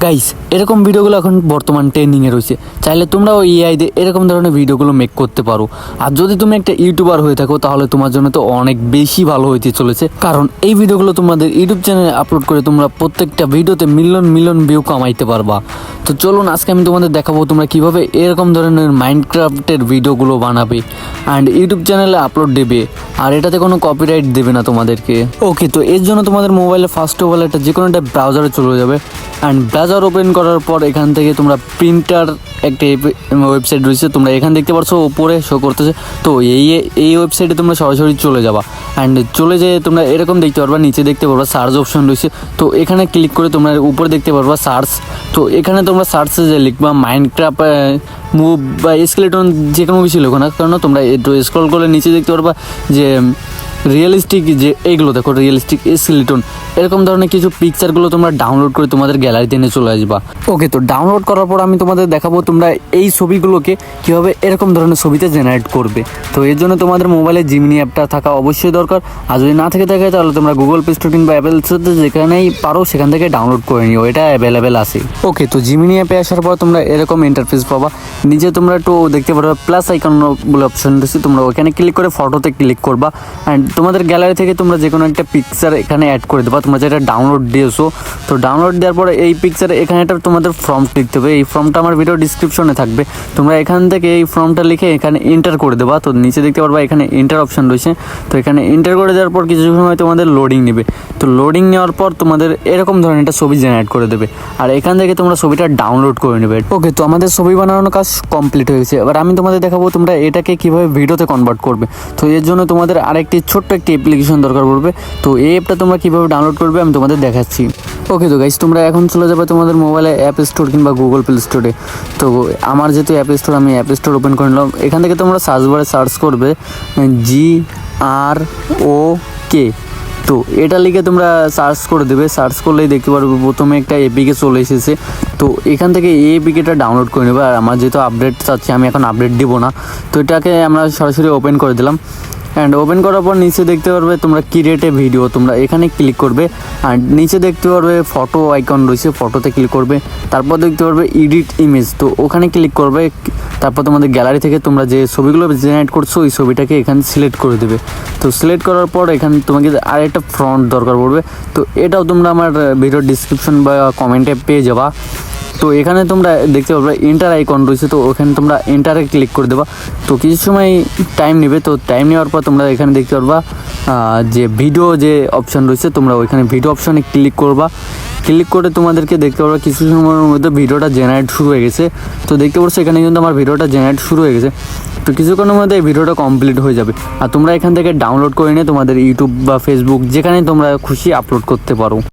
Guys, এরকম ভিডিওগুলো এখন বর্তমান ট্রেন্ডিংয়ে রয়েছে। চাইলে তোমরাও এআই দিয়ে এরকম ধরনের ভিডিওগুলো মেক করতে পারো। আর যদি তুমি একটা ইউটিউবার হয়ে থাকো তাহলে তোমার জন্য তো অনেক বেশি ভালো হইতে চলেছে, কারণ এই ভিডিওগুলো তোমাদের ইউটিউব চ্যানেলে আপলোড করে তোমরা প্রত্যেকটা ভিডিওতে মিলিয়ন মিলিয়ন ভিউ কামাইতে পারবা। তো চলুন আজকে আমি তোমাদের দেখাবো তোমরা কিভাবে এরকম ধরনের মাইনক্রাফটের ভিডিওগুলো বানাবে অ্যান্ড ইউটিউব চ্যানেলে আপলোড দেবে, আর এটাতে কোনো কপিরাইট দেবে না তোমাদেরকে। ওকে, তো এর জন্য তোমাদের মোবাইলে ফার্স্ট অফ অল একটা যে কোনো একটা ব্রাউজারে চলে যাবে অ্যান্ড ব্রাউজার ওপেন করার পর এখান থেকে তোমরা প্রিন্টার একটা ওয়েবসাইট রয়েছে, তোমরা এখানে দেখতে পাচ্ছ ওপরে শো করতেছে। তো এই ওয়েবসাইটে তোমরা সরাসরি চলে যাবা অ্যান্ড চলে যেয়ে তোমরা এরকম দেখতে পারবা, নিচে দেখতে পারবা সার্চ অপশন রয়েছে। তো এখানে ক্লিক করে তোমরা উপরে দেখতে পারবা সার্চ। তো এখানে তোমরা সার্চে যে লিখবা মাইনক্রাফট মুভ বা স্কেলেটন, যে কোনো কিছু লেখো না কেন, তোমরা একটু স্ক্রল করে নিচে দেখতে পারবা যে রিয়েলিস্টিক, যে এইগুলো দেখো রিয়েলিস্টিক স্কেলেটন, এরকম ধরনের কিছু পিকচারগুলো তোমরা ডাউনলোড করে তোমাদের গ্যালারিতে এনে চলে আসবা। ওকে, তো ডাউনলোড করার পর আমি তোমাদের দেখাবো তোমরা এই ছবিগুলোকে কীভাবে এরকম ধরনের ছবিতে জেনারেট করবে। তো এর জন্য তোমাদের মোবাইলে জিমিনি অ্যাপটা থাকা অবশ্যই দরকার, আর যদি না থেকে থাকে তাহলে তোমরা গুগল প্লে স্টোর কিংবা অ্যাপেল স্টোরে যেখানেই পারো সেখান থেকে ডাউনলোড করে নিও, এটা অ্যাভেলেবেল আছে। ওকে, তো জিমিনি অ্যাপে আসার পর তোমরা এরকম ইন্টারফেস পাবা। নিচে তোমরা একটু দেখতে পারবে প্লাস আইকন বলে অপশন রয়েছে, তোমরা ওখানে ক্লিক করে ফটোতে ক্লিক করবা অ্যান্ড তোমাদের গ্যালারি থেকে তোমরা যে কোনো একটা পিকচার এখানে অ্যাড করে দেবা। তোমরা যেটা ডাউনলোড দিয়েছো, তো ডাউনলোড দেওয়ার পরে এই পিকচারে এখানে একটা তোমাদের ফর্ম লিখতে হবে। এই ফর্মটা আমার ভিডিও ডিসক্রিপশনে থাকবে, তোমরা এখান থেকে এই ফর্মটা লিখে এখানে এন্টার করে দেবা। তো নিচে দেখতে পারবা এখানে এন্টার অপশন রয়েছে, তো এখানে এন্টার করে দেওয়ার পর কিছু সময় তোমাদের লোডিং নেবে। তো লোডিং নেওয়ার পর তোমাদের এরকম ধরনের একটা ছবি জেনারেট করে দেবে, আর এখান থেকে তোমরা ছবিটা ডাউনলোড করে নেবে। ওকে, তো আমাদের ছবি বানানোর কাজ কমপ্লিট হয়ে গেছে। এবার আমি তোমাদের দেখাবো তোমরা এটাকে কীভাবে ভিডিওতে কনভার্ট করবে। তো এর জন্য তোমাদের আরেকটি ছোট্ট একটি অ্যাপ্লিকেশন দরকার পড়বে। তো এই অ্যাপটা তোমরা কীভাবে ডাউনলোড করবে আমি তোমাদের দেখাচ্ছি। ওকে, তো গাইস, তোমরা এখন চলে যাবে তোমাদের মোবাইলে অ্যাপ স্টোর কিংবা গুগল প্লে স্টোরে। তো আমার যেহেতু অ্যাপ স্টোর, আমি অ্যাপ স্টোর ওপেন করে নিলাম। এখান থেকে তোমরা সার্চ বারে সার্চ করবে GROK। তো এটা লিখে তোমরা সার্চ করে দেবে। সার্চ করলেই দেখতে পারবে প্রথমে একটা এপিকে চলে এসেছে। তো এখান থেকে এই এপিকেটা ডাউনলোড করে নেবে। আর আমার যেহেতু আপডেট চাচ্ছি, আমি এখন আপডেট দিব না, তো এটাকে আমরা সরাসরি ওপেন করে দিলাম। অ্যান্ড ওপেন করার পর নিচে দেখতে পারবে তোমরা ক্রিয়েট এ ভিডিও, তোমরা এখানে ক্লিক করবে। আর নিচে দেখতে পারবে ফটো আইকন রয়েছে, ফটোতে ক্লিক করবে। তারপর দেখতে পারবে এডিট ইমেজ, তো ওখানে ক্লিক করবে। তারপর তোমাদের গ্যালারি থেকে তোমরা যে ছবিগুলো জেনারেট করছো ওই ছবিটাকে এখানে সিলেক্ট করে দেবে। তো সিলেক্ট করার পর এখানে তোমাকে আরেকটা ফ্রন্ট দরকার পড়বে। তো এটাও তোমরা আমার ভিডিওর ডিসক্রিপশন বা কমেন্টে পেয়ে যাবা। তো এখানে তোমরা দেখতে পারবে এন্টার আইকন রয়েছে, তো ওখানে তোমরা এন্টারে ক্লিক করে দেবা। তো কিছু সময় টাইম নেবে। তো টাইম নেওয়ার পর তোমরা এখানে দেখতে পারবা যে ভিডিও যে অপশান রয়েছে, তোমরা ওইখানে ভিডিও অপশানে ক্লিক করবা। ক্লিক করে তোমাদেরকে দেখতে পারবা কিছু সময়ের মধ্যে ভিডিওটা জেনারেট শুরু হয়ে গেছে। তো দেখতে পাচ্ছ এখানে কিন্তু আমার ভিডিওটা জেনারেট শুরু হয়ে গেছে। তো কিছুক্ষণের মধ্যে এই ভিডিওটা কমপ্লিট হয়ে যাবে, আর তোমরা এখান থেকে ডাউনলোড করে নিয়ে তোমাদের ইউটিউব বা ফেসবুক যেখানে তোমরা খুশি আপলোড করতে পারো।